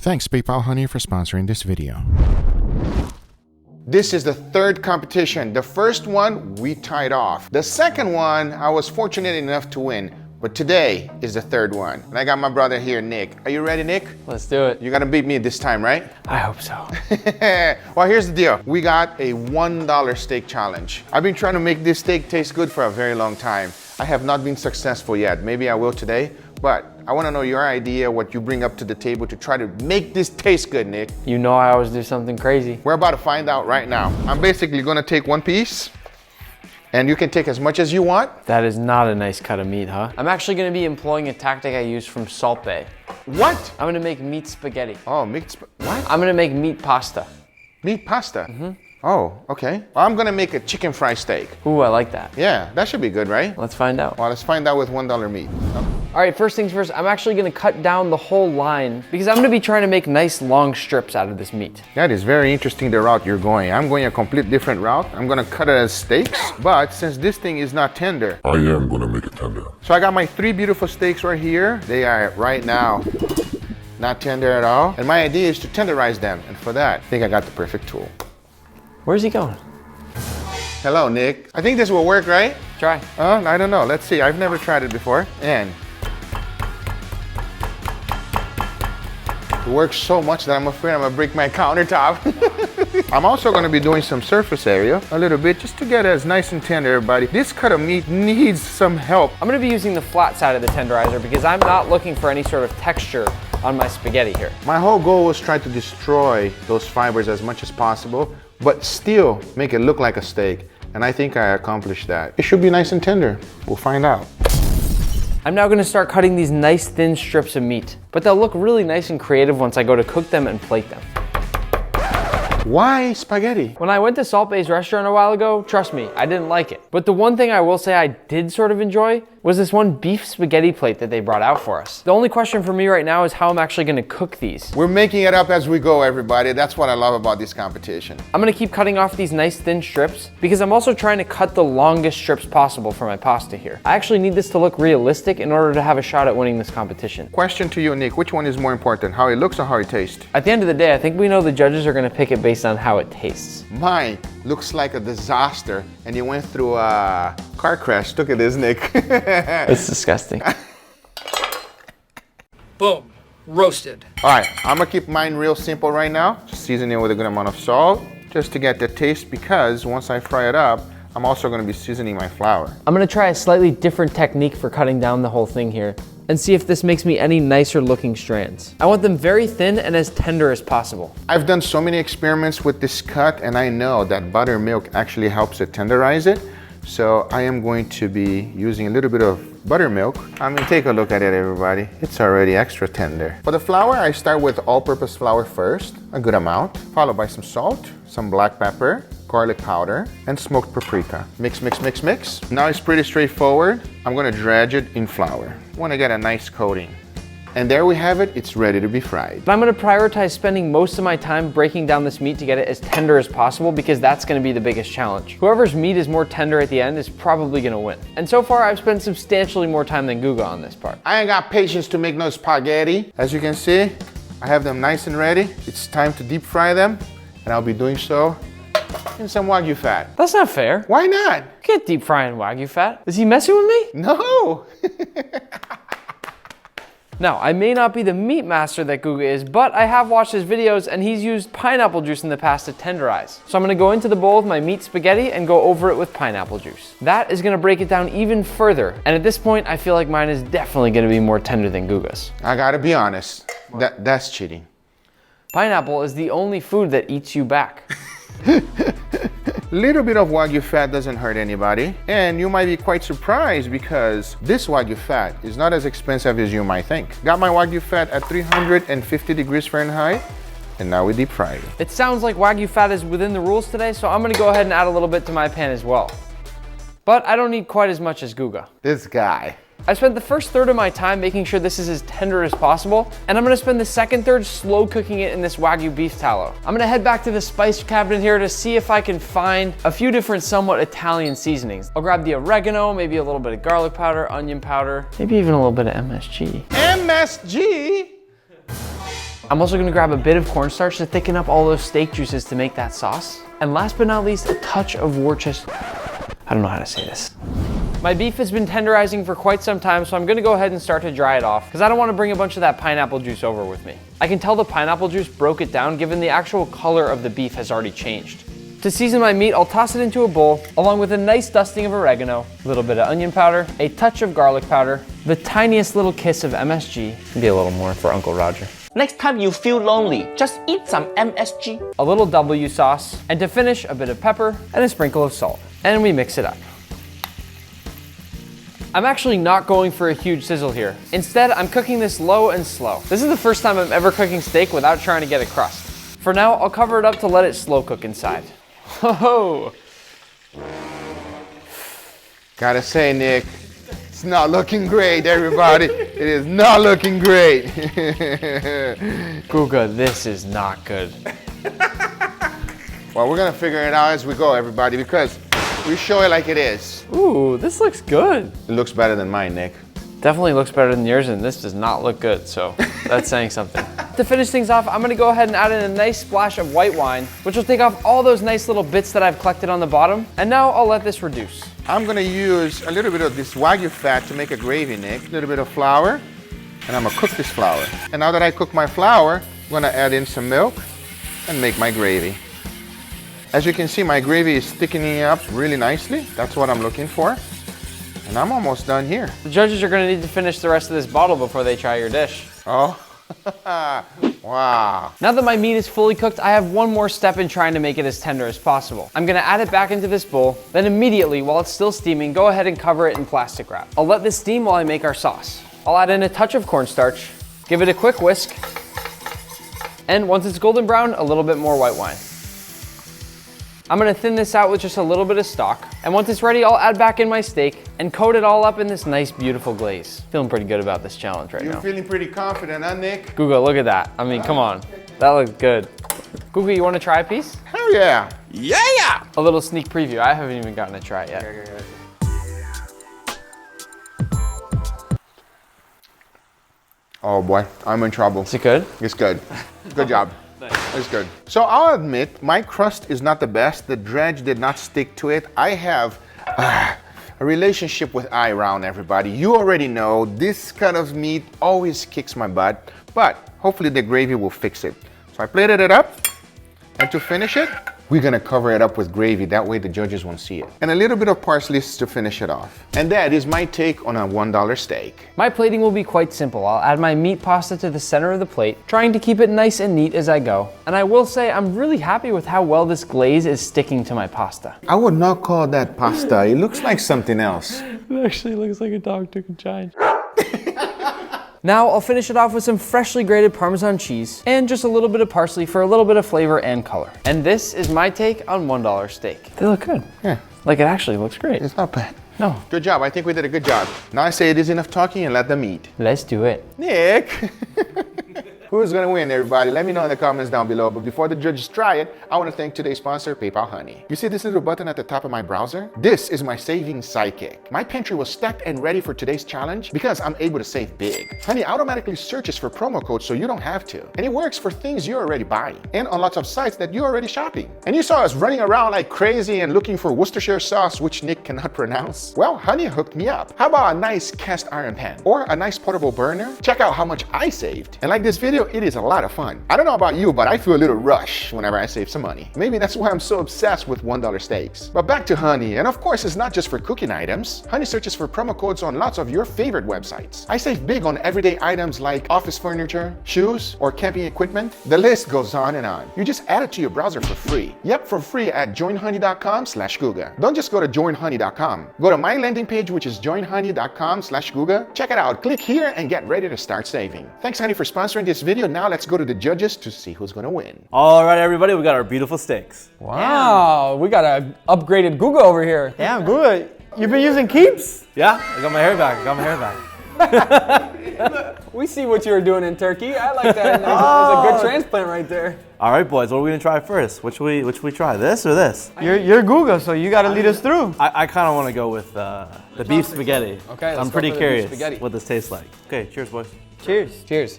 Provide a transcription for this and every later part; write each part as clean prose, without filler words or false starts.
Thanks PayPal Honey for sponsoring this video. This is the third competition. The first one, we tied off. The second one, I was fortunate enough to win. But today is the third one. And I got my brother here, Nick. Are you ready, Nick? Let's do it. You're gonna beat me this time, right? I hope so. Well, here's the deal. We got a $1 steak challenge. I've been trying to make this steak taste good for a very long time. I have not been successful yet. Maybe I will today, but I wanna know your idea, what you bring up to the table to try to make this taste good, Nick. You know I always do something crazy. We're about to find out right now. I'm basically gonna take one piece, and you can take as much as you want. That is not a nice cut of meat, huh? I'm actually gonna be employing a tactic I use from Salt Bay. What? I'm gonna make meat spaghetti. Oh, what? I'm gonna make meat pasta. Meat pasta? Mm-hmm. Oh, okay. Well, I'm gonna make a chicken fry steak. Ooh, I like that. Yeah, that should be good, right? Let's find out. Well, let's find out with $1 meat. All right, first things first, I'm actually gonna cut down the whole line because I'm gonna be trying to make nice long strips out of this meat. That is very interesting, the route you're going. I'm going a complete different route. I'm gonna cut it as steaks, but since this thing is not tender, I am gonna make it tender. So I got my 3 beautiful steaks right here. They are right now not tender at all. And my idea is to tenderize them. And for that, I think I got the perfect tool. Where's he going? Hello, Nick. I think this will work, right? Try. I don't know. Let's see. I've never tried it before. And it works so much that I'm afraid I'm gonna break my countertop. I'm also gonna be doing some surface area a little bit just to get it as nice and tender, everybody. This cut of meat needs some help. I'm gonna be using the flat side of the tenderizer because I'm not looking for any sort of texture on my spaghetti here. My whole goal was try to destroy those fibers as much as possible, but still make it look like a steak. And I think I accomplished that. It should be nice and tender. We'll find out. I'm now gonna start cutting these nice thin strips of meat, but they'll look really nice and creative once I go to cook them and plate them. Why spaghetti? When I went to Salt Bay's restaurant a while ago, trust me, I didn't like it. But the one thing I will say I did sort of enjoy was this one beef spaghetti plate that they brought out for us. The only question for me right now is how I'm actually gonna cook these. We're making it up as we go, everybody. That's what I love about this competition. I'm gonna keep cutting off these nice thin strips because I'm also trying to cut the longest strips possible for my pasta here. I actually need this to look realistic in order to have a shot at winning this competition. Question to you, Nick. Which one is more important, how it looks or how it tastes? At the end of the day, I think we know the judges are gonna pick it based on how it tastes. Mine looks like a disaster and you went through a car crash. Look at this, Nick. It's disgusting. Boom, roasted. All right, I'm gonna keep mine real simple right now. Just season it with a good amount of salt just to get the taste, because once I fry it up, I'm also gonna be seasoning my flour. I'm gonna try a slightly different technique for cutting down the whole thing here and see if this makes me any nicer looking strands. I want them very thin and as tender as possible. I've done so many experiments with this cut and I know that buttermilk actually helps it tenderize it. So I am going to be using a little bit of buttermilk. I mean, take a look at it, everybody. It's already extra tender. For the flour, I start with all-purpose flour first, a good amount, followed by some salt, some black pepper, garlic powder, and smoked paprika. Mix, mix, mix, mix. Now it's pretty straightforward. I'm gonna dredge it in flour. I wanna get a nice coating. And there we have it, it's ready to be fried. But I'm gonna prioritize spending most of my time breaking down this meat to get it as tender as possible because that's gonna be the biggest challenge. Whoever's meat is more tender at the end is probably gonna win. And so far, I've spent substantially more time than Guga on this part. I ain't got patience to make no spaghetti. As you can see, I have them nice and ready. It's time to deep fry them, and I'll be doing so in some Wagyu fat. That's not fair. Why not? You can't deep fry in Wagyu fat. Is he messing with me? No. Now, I may not be the meat master that Guga is, but I have watched his videos and he's used pineapple juice in the past to tenderize. So I'm gonna go into the bowl with my meat spaghetti and go over it with pineapple juice. That is gonna break it down even further. And at this point, I feel like mine is definitely gonna be more tender than Guga's. I gotta be honest, that's cheating. Pineapple is the only food that eats you back. Little bit of Wagyu fat doesn't hurt anybody, and you might be quite surprised because this Wagyu fat is not as expensive as you might think. Got my Wagyu fat at 350 degrees Fahrenheit, and now we deep fry it. It sounds like Wagyu fat is within the rules today, so I'm gonna go ahead and add a little bit to my pan as well. But I don't need quite as much as Guga. This guy. I spent the first third of my time making sure this is as tender as possible, and I'm gonna spend the second third slow cooking it in this Wagyu beef tallow. I'm gonna head back to the spice cabinet here to see if I can find a few different somewhat Italian seasonings. I'll grab the oregano, maybe a little bit of garlic powder, onion powder, maybe even a little bit of MSG. MSG? I'm also gonna grab a bit of cornstarch to thicken up all those steak juices to make that sauce. And last but not least, a touch of Worcestershire. I don't know how to say this. My beef has been tenderizing for quite some time, so I'm gonna go ahead and start to dry it off because I don't wanna bring a bunch of that pineapple juice over with me. I can tell the pineapple juice broke it down given the actual color of the beef has already changed. To season my meat, I'll toss it into a bowl along with a nice dusting of oregano, a little bit of onion powder, a touch of garlic powder, the tiniest little kiss of MSG, maybe a little more for Uncle Roger. Next time you feel lonely, just eat some MSG. A little W sauce, and to finish, a bit of pepper and a sprinkle of salt. And we mix it up. I'm actually not going for a huge sizzle here. Instead, I'm cooking this low and slow. This is the first time I'm ever cooking steak without trying to get a crust. For now, I'll cover it up to let it slow cook inside. Ho-ho! Gotta say, Nick, it's not looking great, everybody. It is not looking great. Guga, this is not good. Well, we're gonna figure it out as we go, everybody, because we show it like it is. Ooh, this looks good. It looks better than mine, Nick. Definitely looks better than yours, and this does not look good, so that's saying something. To finish things off, I'm gonna go ahead and add in a nice splash of white wine, which will take off all those nice little bits that I've collected on the bottom. And now I'll let this reduce. I'm gonna use a little bit of this Wagyu fat to make a gravy, Nick. A little bit of flour, and I'm gonna cook this flour. And now that I cook my flour, I'm gonna add in some milk and make my gravy. As you can see, my gravy is thickening up really nicely. That's what I'm looking for. And I'm almost done here. The judges are gonna need to finish the rest of this bottle before they try your dish. Oh, wow. Now that my meat is fully cooked, I have one more step in trying to make it as tender as possible. I'm gonna add it back into this bowl, then immediately, while it's still steaming, go ahead and cover it in plastic wrap. I'll let this steam while I make our sauce. I'll add in a touch of cornstarch, give it a quick whisk, and once it's golden brown, a little bit more white wine. I'm gonna thin this out with just a little bit of stock. And once it's ready, I'll add back in my steak and coat it all up in this nice, beautiful glaze. Feeling pretty good about this challenge right now. You're feeling pretty confident, huh, Nick? Guga, look at that. I mean, come on. That looks good. Guga, you wanna try a piece? Hell yeah. Yeah! A little sneak preview. I haven't even gotten to try it yet. Oh boy, I'm in trouble. Is it good? It's good. Good job. It's good. So I'll admit, my crust is not the best. The dredge did not stick to it. I have a relationship with eye round, everybody. You already know this kind of meat always kicks my butt, but hopefully the gravy will fix it. So I plated it up, and to finish it, we're gonna cover it up with gravy. That way the judges won't see it. And a little bit of parsley to finish it off. And that is my take on a $1 steak. My plating will be quite simple. I'll add my meat pasta to the center of the plate, trying to keep it nice and neat as I go. And I will say I'm really happy with how well this glaze is sticking to my pasta. I would not call that pasta. It looks like something else. It actually looks like a dog took a giant. Now I'll finish it off with some freshly grated Parmesan cheese and just a little bit of parsley for a little bit of flavor and color. And this is my take on $1 steak. They look good. Yeah. Like it actually looks great. It's not bad. No. Good job. I think we did a good job. Now I say it is enough talking and let them eat. Let's do it. Nick. Who's gonna win, everybody? Let me know in the comments down below. But before the judges try it, I wanna thank today's sponsor, PayPal Honey. You see this little button at the top of my browser? This is my savings sidekick. My pantry was stacked and ready for today's challenge because I'm able to save big. Honey automatically searches for promo codes so you don't have to. And it works for things you're already buying and on lots of sites that you're already shopping. And you saw us running around like crazy and looking for Worcestershire sauce, which Nick cannot pronounce. Well, Honey hooked me up. How about a nice cast iron pan or a nice portable burner? Check out how much I saved. And like this video, it is a lot of fun. I don't know about you, but I feel a little rush whenever I save some money. Maybe that's why I'm so obsessed with $1 steaks. But back to Honey, and of course it's not just for cooking items. Honey searches for promo codes on lots of your favorite websites. I save big on everyday items like office furniture, shoes, or camping equipment. The list goes on and on. You just add it to your browser for free. Yep, for free at joinhoney.com/Guga. Don't just go to joinhoney.com. Go to my landing page, which is joinhoney.com/Guga. Check it out, click here and get ready to start saving. Thanks Honey for sponsoring this video. Now let's go to the judges to see who's gonna win. All right, everybody, we got our beautiful steaks. Wow, we got a upgraded Guga over here. Damn, good. You've been using Keeps? Yeah, I got my hair back. We see what you were doing in Turkey. I like that. There's a good transplant right there. All right, boys, what are we gonna try first? Which we try, this or this? You're Guga, so you got to lead us through. I kind of want to go with the beef spaghetti. Okay, let's I'm go pretty for the beef curious spaghetti. what this tastes like. Okay, cheers, boys. Cheers. Cheers.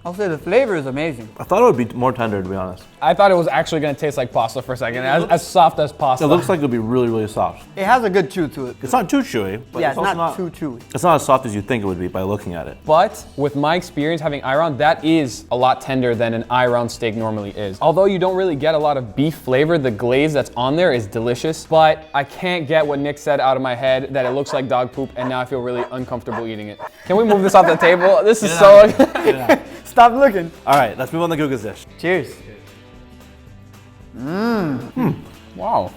I'll say the flavor is amazing. I thought it would be more tender, to be honest. I thought it was actually gonna taste like pasta for a second, as soft as pasta. It looks like it'll be really, really soft. It has a good chew to it. It's not too chewy, but Yeah, it's it's also not too chewy. It's not as soft as you think it would be by looking at it. But with my experience having Iron, that is a lot tender than an Iron steak normally is. Although you don't really get a lot of beef flavor, the glaze that's on there is delicious. But I can't get what Nick said out of my head, that it looks like dog poop, and now I feel really uncomfortable eating it. Can we move this off the table? This is so... Stop looking. All right, let's move on to Guga's dish. Cheers. Wow.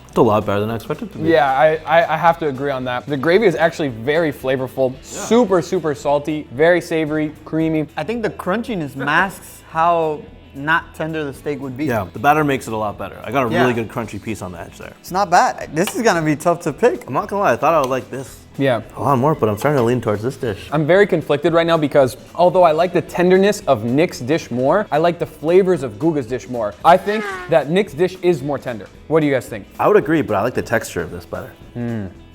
It's a lot better than I expected it to be. Yeah, I have to agree on that. The gravy is actually very flavorful, super, super salty, very savory, creamy. I think the crunchiness masks how not tender the steak would be. Yeah, the batter makes it a lot better. I got a Yeah. really good crunchy piece on the edge there. It's not bad. This is gonna be tough to pick. I'm not gonna lie, I thought I would like this Yeah. a lot more, but I'm starting to lean towards this dish. I'm very conflicted right now because although I like the tenderness of Nick's dish more, I like the flavors of Guga's dish more. I think that Nick's dish is more tender. What do you guys think? I would agree, but I like the texture of this better.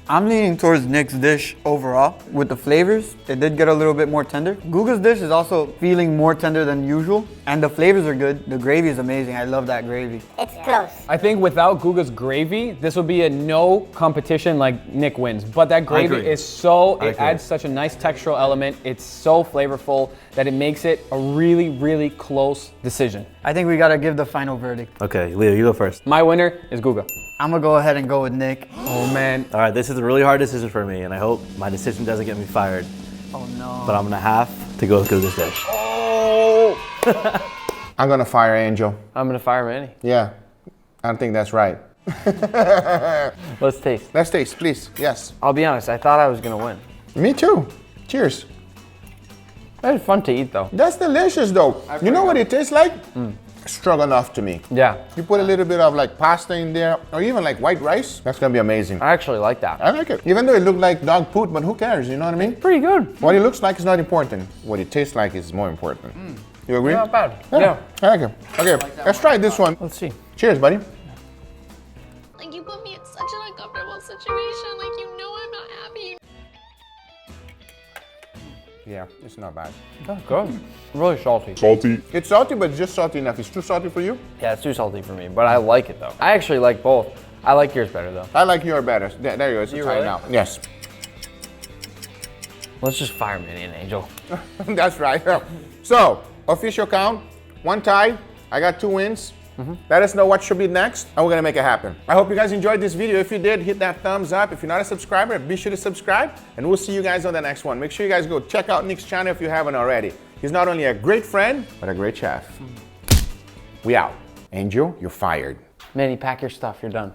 I'm leaning towards Nick's dish overall. With the flavors, it did get a little bit more tender. Guga's dish is also feeling more tender than usual, and the flavors are good. The gravy is amazing. I love that gravy. It's close. I think without Guga's gravy, this would be a no competition, like Nick wins. But that gravy agree. is so, I it agree. adds such a nice textural element. It's so flavorful that it makes it a really, really close decision. I think we gotta give the final verdict. Okay, Leo, you go first. My winner is Guga. I'm gonna go ahead and go with Nick. Oh man. All right, this is a really hard decision for me, and I hope my decision doesn't get me fired, Oh no. but I'm gonna have to go with Guga's dish. I'm gonna fire Angel. I'm gonna fire Manny. Yeah, I don't think that's right. Let's taste. Let's taste, please. Yes. I'll be honest, I thought I was gonna win. Me too. Cheers. That was fun to eat though. That's delicious though. You know what it tastes like? Stroganoff to me. Yeah, You put a little bit of like pasta in there, or even like white rice. That's gonna be amazing. I actually like that. I like it. Even though it looked like dog poop, but who cares? You know what I mean? Pretty good. What it looks like is not important. What it tastes like is more important. You agree? Not bad. Yeah. I like it. Okay, let's try this one. Let's see. Cheers, buddy. Like, you put me in such an uncomfortable situation. Like, you know I'm not happy. Yeah, it's not bad. That's good. Really salty. It's salty, but just salty enough. It's too salty for you? Yeah, it's too salty for me, but I like it though. I actually like both. I like yours better though. I like your better. There you go. It's You try really? now. Yes. Let's just fire Manny and Angel. That's right. So, official count, 1 tie. I got 2 wins. Let us know what should be next, and we're gonna make it happen. I hope you guys enjoyed this video. If you did, hit that thumbs up. If you're not a subscriber, be sure to subscribe, and we'll see you guys on the next one. Make sure you guys go check out Nick's channel if you haven't already. He's not only a great friend, but a great chef. We out. Angel, you're fired. Manny, pack your stuff. You're done.